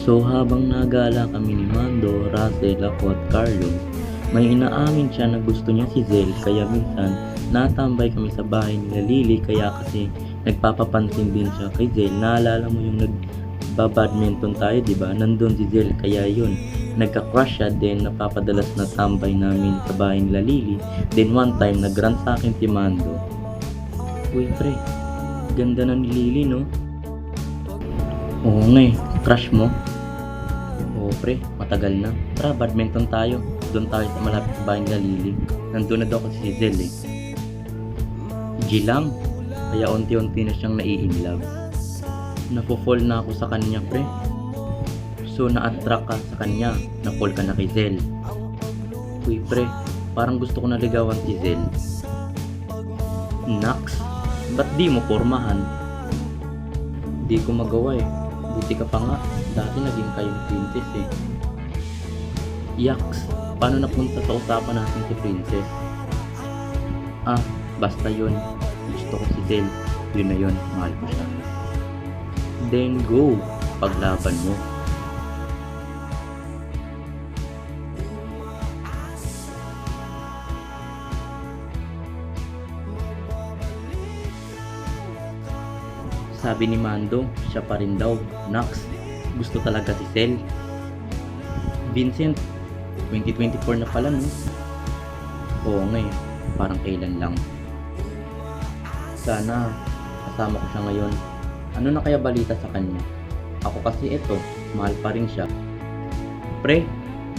So habang nagala kami ni Mando, Russell, ako at Carlo, may inaamin siya na gusto niya si Zel kaya minsan natambay kami sa bahay nila Lily kaya kasi nagpapapansin din siya kay Zel. Naalala mo yung nagbabadminton tayo, di ba? Nandun si Zel kaya yun. Nagka-crush siya then napapadalas na tambay namin sa bahay nila Lily. Then one time nag-rant sa akin si Mando. Uy pre, ganda na ni Lily no? Oo nga eh, crush mo? Oo pre, matagal na. Tara, badminton tayo. Doon tayo sa malapit sa bahay nila Lily. Nandun na daw kasi si Zel eh. G lang. Kaya unti-unti na siyang nai-inlove. Napofall na ako sa kanya pre. So na-attract ka sa kanya. Na-fall ka na kay Zel. Uy pre, parang gusto ko na ligawan si Zel. Naks, ba't di mo pormahan? Di ko magawa eh. Buti ka pa nga. Dati naging kayo ni Princess eh. Yaks, paano napunta sa usapan natin si Princess? Ah, basta yun. Gusto ko si Zel. Yun na yun, mahal ko siya. Then go, paglaban mo. Sabi ni Mando, siya pa rin daw. Naks, gusto talaga si Zel. Vincent, 2024 na pala no? Oo nga eh, parang kailan lang. Sana, kasama ko siya ngayon. Ano na kaya balita sa kanya? Ako kasi eto, mahal pa rin siya. Pre,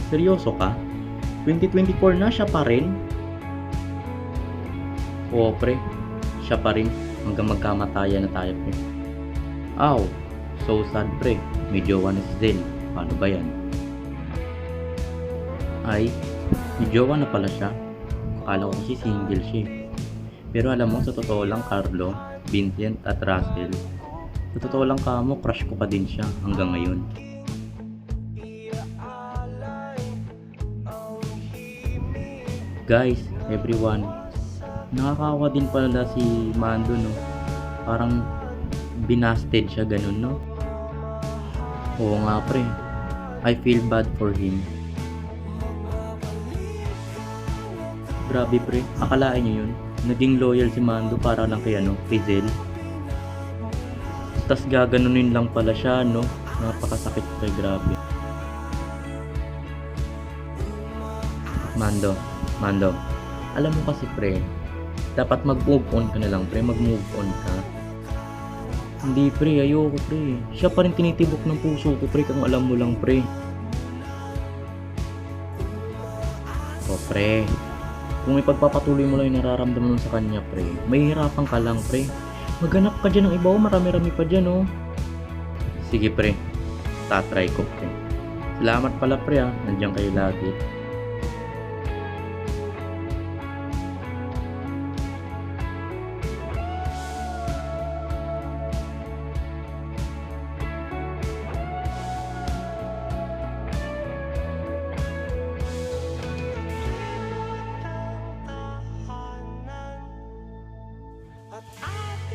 seryoso ka? 2024 na siya pa rin? Oo pre, siya pa rin. Hanggang magkamatayan na tayo pre. Aw, so sad pre. May jowa na si Zel. Paano ba yan? Ay, may jowa na pala siya. Akala ko kasi single siya. Pero alam mo, sa totoo lang Carlo, Vincent at Russell, sa totoo lang kamo, crush ko pa din siya hanggang ngayon. Guys, everyone, nakakawa din pala si Mando no. Parang binasted siya ganun no. Oo nga pre, I feel bad for him. Grabe pre, akalain nyo yun? Naging loyal si Mando para lang kay kay Zel. Tas gaganunin lang pala siya no. Napakasakit pre, grabe. Mando, alam mo kasi pre, dapat mag-move on ka na lang pre, mag-move on ka. Hindi pre, ayoko pre. Siya pa rin tinitibok ng puso ko pre, kung alam mo lang pre. O pre, kung ipagpapatuloy mo lang yung nararamdaman mo sa kanya pre, mahihirapan ka lang pre. Maghanap ka dyan ng iba o marami-rami pa dyan oh. Sige pre, tatry ko pre. Salamat pala pre nandiyan kayo lagi. At